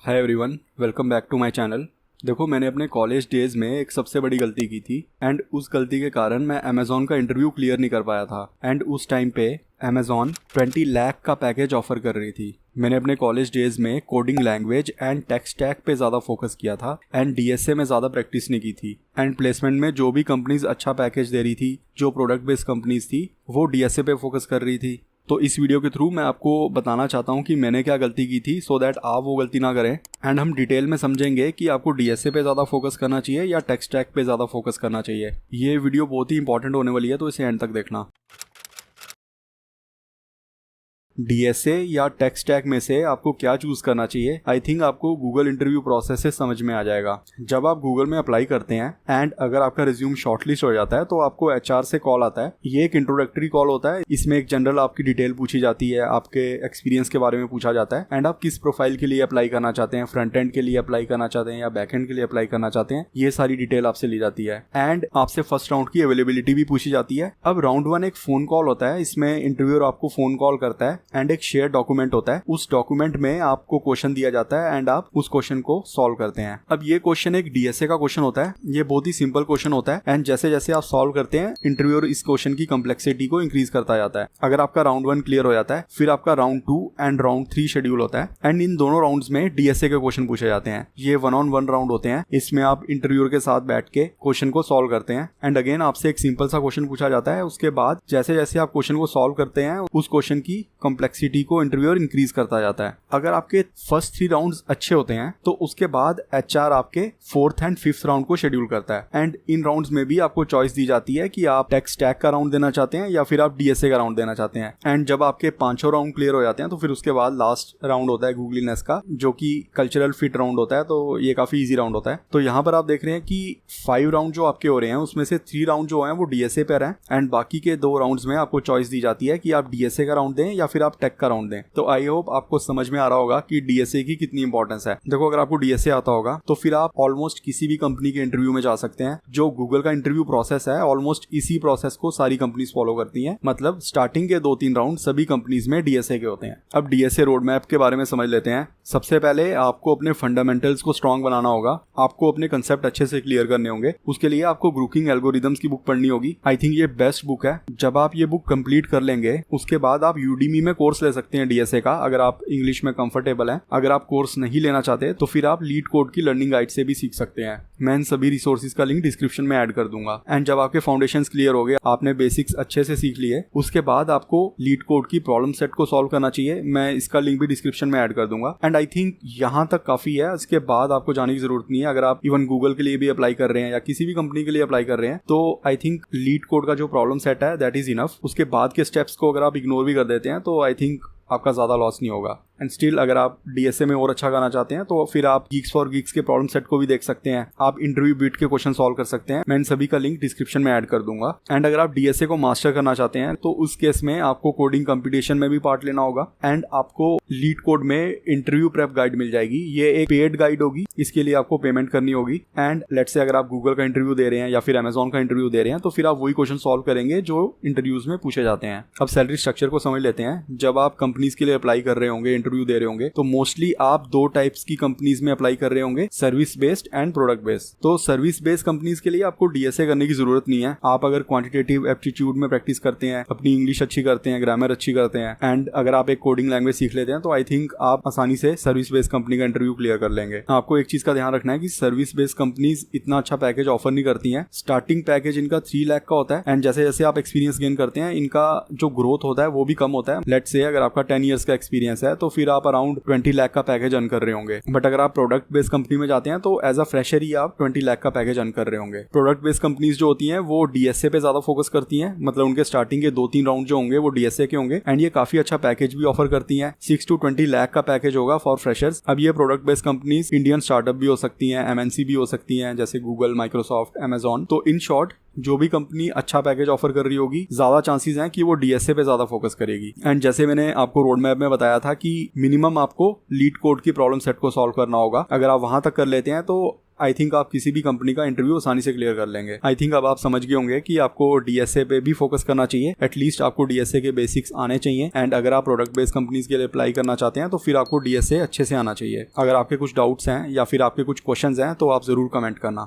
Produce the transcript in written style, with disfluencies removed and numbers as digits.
Hi everyone, welcome back to my channel. देखो, मैंने अपने कॉलेज डेज़ में एक सबसे बड़ी गलती की थी एंड उस गलती के कारण मैं अमेज़ॉन का इंटरव्यू क्लियर नहीं कर पाया था। एंड उस टाइम पे अमेज़ॉन 20 लाख का पैकेज ऑफर कर रही थी। मैंने अपने कॉलेज डेज़ में coding language and tech stack पे ज़्यादा फोकस किया था एंड डीएसए में ज़्यादा प्रैक्टिस नहीं की थी। एंड प्लेसमेंट में जो भी कंपनीज अच्छा पैकेज दे रही थी, जो प्रोडक्ट बेस्ड कंपनीज थी, वो डीएसए पे फोकस कर रही थी। तो इस वीडियो के थ्रू मैं आपको बताना चाहता हूँ कि मैंने क्या गलती की थी, सो दैट आप वो गलती ना करें। एंड हम डिटेल में समझेंगे कि आपको डीएसए पे ज़्यादा फोकस करना चाहिए या टेक स्टैक पे ज़्यादा फोकस करना चाहिए। ये वीडियो बहुत ही इंपॉर्टेंट होने वाली है, तो इसे एंड तक देखना। डीएसए या टेक स्टैक में से आपको क्या चूज़ करना चाहिए, आई थिंक आपको गूगल इंटरव्यू प्रोसेस से समझ में आ जाएगा। जब आप गूगल में अप्लाई करते हैं एंड अगर आपका रिज्यूम शॉर्टलिस्ट हो जाता है तो आपको एचआर से कॉल आता है। ये एक इंट्रोडक्टरी कॉल होता है। इसमें एक जनरल आपकी डिटेल पूछी जाती है, आपके एक्सपीरियंस के बारे में पूछा जाता है एंड आप किस प्रोफाइल के लिए अप्लाई करना चाहते हैं, फ्रंट एंड के लिए अप्लाई करना चाहते हैं या बैक एंड के लिए अप्लाई करना चाहते हैं, ये सारी डिटेल आपसे ली जाती है। एंड आपसे फर्स्ट राउंड की अवेलेबिलिटी भी पूछी जाती है। अब राउंड 1 एक फोन कॉल होता है। इसमें इंटरव्यूअर आपको फोन कॉल करता है एंड एक शेयर डॉक्यूमेंट होता है। उस डॉक्यूमेंट में आपको क्वेश्चन दिया जाता है एंड आप उस क्वेश्चन को सॉल्व करते हैं। अब ये क्वेश्चन एक डीएसए का क्वेश्चन होता है। ये बहुत ही सिंपल क्वेश्चन होता है एंड जैसे जैसे आप सॉल्व करते हैं, इंटरव्यूअर इस क्वेश्चन की कॉम्प्लेक्सिटी को इंक्रीज करता जाता है। अगर आपका राउंड 1 क्लियर हो जाता है, फिर आपका राउंड 2 एंड राउंड 3 शेड्यूल होता है एंड इन दोनों राउंड्स में डीएसए के क्वेश्चन पूछे जाते हैं। ये 1-on-1 राउंड होते हैं। इसमें आप इंटरव्यूअर के साथ बैठ के क्वेश्चन को सॉल्व करते हैं एंड अगेन आपसे एक सिंपल सा क्वेश्चन पूछा जाता है। उसके बाद जैसे जैसे आप क्वेश्चन को सॉल्व करते हैं, उस क्वेश्चन की कॉम्प्लेक्सिटी को इंटरव्यूअर इंक्रीज करता जाता है। अगर आपके फर्स्ट 3 राउंड्स अच्छे होते हैं तो उसके बाद एचआर आपके 4th एंड 5th राउंड को शेड्यूल करता है एंड इन राउंड्स में भी आपको चॉइस दी जाती है कि आप टेक स्टैक का राउंड देना चाहते हैं या फिर आप डीएसए का राउंड देना चाहते हैं। एंड जब आपके 5 राउंड क्लियर हो जाते हैं तो फिर उसके बाद लास्ट राउंड होता है गूगलीनेस का, जो कि कल्चरल फिट राउंड होता है। तो ये काफी इजी राउंड होता है। तो यहाँ पर आप देख रहे हैं कि 5 राउंड जो आपके हो रहे हैं उसमें से 3 राउंड जो है वो डीएसए पर है एंड बाकी के 2 राउंड्स में आपको चॉइस दी जाती है कि आप डीएसए का राउंड दें या फिर आप टेक का राउंड दें। तो आई होप आपको समझ में आ रहा होगा कि डीएसए की कितनी इंपॉर्टेंस है। देखो, अगर आपको डीएसए आता होगा तो फिर आप ऑलमोस्ट किसी भी कंपनी के इंटरव्यू में जा सकते हैं। जो गूगल का इंटरव्यू प्रोसेस है, ऑलमोस्ट इसी प्रोसेस को सारी कंपनीज फॉलो करती हैं। मतलब स्टार्टिंग के 2-3 राउंड सभी कंपनीज में डीएसए के होते हैं। अब डीएसए रोड मैप के बारे में समझ लेते हैं। सबसे पहले आपको अपने फंडामेंटल्स को स्ट्रॉन्ग बनाना होगा। आपको अपने कंसेप्ट अच्छे से क्लियर करने होंगे। उसके लिए आपको ग्रुकिंग एल्गोरिदम्स की बुक पढ़नी होगी। आई थिंक ये बेस्ट बुक है। जब आप ये बुक कंप्लीट कर लेंगे, उसके बाद आप यूडीमी में कोर्स ले सकते हैं डीएसए का, अगर आप इंग्लिश में कंफर्टेबल हैं। अगर आप कोर्स नहीं लेना चाहते तो फिर आप लीड कोड की लर्निंग गाइड से भी सीख सकते हैं। मैं इन सभी रिसोर्सेज का लिंक डिस्क्रिप्शन में ऐड कर दूंगा। एंड जब आपके फाउंडेशंस क्लियर हो गए, आपने बेसिक्स अच्छे से सीख लिए, उसके बाद आपको लीड कोड की प्रॉब्लम सेट को सॉल्व करना चाहिए। मैं इसका लिंक भी डिस्क्रिप्शन में ऐड कर दूंगा। एंड आई थिंक यहाँ तक काफी है। इसके बाद आपको जाने की जरूरत नहीं है। अगर आप इवन गूगल के लिए भी अप्लाई कर रहे हैं या किसी भी कंपनी के लिए अप्लाई कर रहे हैं, तो आई थिंक लीड कोड का जो प्रॉब्लम सेट है दैट इज इनफ। उसके बाद के स्टेप्स को अगर आप इग्नोर भी कर देते हैं तो आई थिंक आपका ज्यादा लॉस नहीं होगा। एंड स्टिल अगर आप डीएसए में और अच्छा करना चाहते हैं तो फिर आप गीक्स फॉर गीक्स के प्रॉब्लम सेट को भी देख सकते हैं। आप इंटरव्यू बीट के क्वेश्चन सॉल्व कर सकते हैं। मैं इन सभी का लिंक डिस्क्रिप्शन में ऐड कर दूंगा। एंड अगर आप डीएसए को मास्टर करना चाहते हैं तो उस केस में आपको कोडिंग कंपटीशन में भी पार्ट लेना होगा एंड आपको लीड कोड में इंटरव्यू प्रेप गाइड मिल जाएगी। ये एक पेड गाइड होगी, इसके लिए आपको पेमेंट करनी होगी। एंड लेट्स से अगर आप गूगल का इंटरव्यू दे रहे हैं या फिर अमेजॉन का इंटरव्यू दे रहे हैं तो फिर आप वही क्वेश्चन सॉल्व करेंगे जो इंटरव्यूज में पूछे जाते हैं। अब सैलरी स्ट्रक्चर को समझ लेते हैं। जब आप कंपनीज के लिए अप्लाई कर रहे होंगे, इंटरव्यू दे रहे होंगे, तो मोस्टली आप 2 टाइप्स की कंपनीज में अप्लाई कर रहे होंगे, service based and product based. तो सर्विस बेस्ड कंपनीज के लिए आपको डीएसए करने की जरूरत नहीं है। आप अगर क्वांटिटेटिव एप्टीट्यूड में प्रैक्टिस करते हैं, अपनी इंग्लिश अच्छी करते हैं, ग्रामर अच्छी करते हैं एंड अगर आप एक कोडिंग लैंग्वेज सीख लेते हैं तो आई थिंक आप आसानी से सर्विस बेस्ड कंपनी का इंटरव्यू क्लियर कर लेंगे। आपको एक चीज का ध्यान रखना है कि सर्विस बेस्ड कंपनीज इतना अच्छा पैकेज ऑफर नहीं करती हैं। स्टार्टिंग पैकेज इनका 3 लाख का होता है एंड जैसे जैसे आप एक्सपीरियंस गेन करते हैं, इनका जो ग्रोथ होता है वो भी कम होता है। लेट्स से अगर आपका 10 ईयर्स का एक्सपीरियंस है तो फिर आप अराउंड 20 लाख का पैकेज अर्न कर रहे होंगे। बट अगर आप प्रोडक्ट बेस्ड कंपनी में जाते हैं तो एज अ फ्रेशर ही आप 20 लाख का पैकेज अर्न कर रहे होंगे। प्रोडक्ट बेस्ड कंपनीज जो होती हैं वो डीएसए पे ज्यादा फोकस करती हैं। मतलब उनके स्टार्टिंग के 2-3 राउंड जो होंगे वो डीएसए के होंगे एंड ये काफी अच्छा पैकेज भी ऑफर करती हैं। 6 to 20 लाख का पैकेज होगा फॉर फ्रेशर्स। अब ये product based companies Indian startup भी हो सकती हैं, एमएनसी भी हो सकती हैं, जैसे गूगल, माइक्रोसॉफ्ट, अमेजॉन। तो इन शॉर्ट जो भी कंपनी अच्छा पैकेज ऑफर कर रही होगी, ज्यादा चांसेस हैं कि वो डीएसए पे ज्यादा फोकस करेगी। एंड जैसे मैंने आपको रोड मैप में बताया था कि मिनिमम आपको लीड कोड की प्रॉब्लम सेट को सॉल्व करना होगा। अगर आप वहां तक कर लेते हैं तो आई थिंक आप किसी भी कंपनी का इंटरव्यू आसानी से क्लियर कर लेंगे। आई थिंक अब आप समझ गए होंगे कि आपको डीएसए पे भी फोकस करना चाहिए, एटलीस्ट आपको डीएसए के बेसिक्स आने चाहिए। एंड अगर आप प्रोडक्ट बेस्ड कंपनीज के लिए अप्लाई करना चाहते हैं तो फिर आपको डीएसए अच्छे से आना चाहिए। अगर आपके कुछ डाउट्स हैं या फिर आपके कुछ क्वेश्चंस हैं तो आप जरूर कमेंट करना।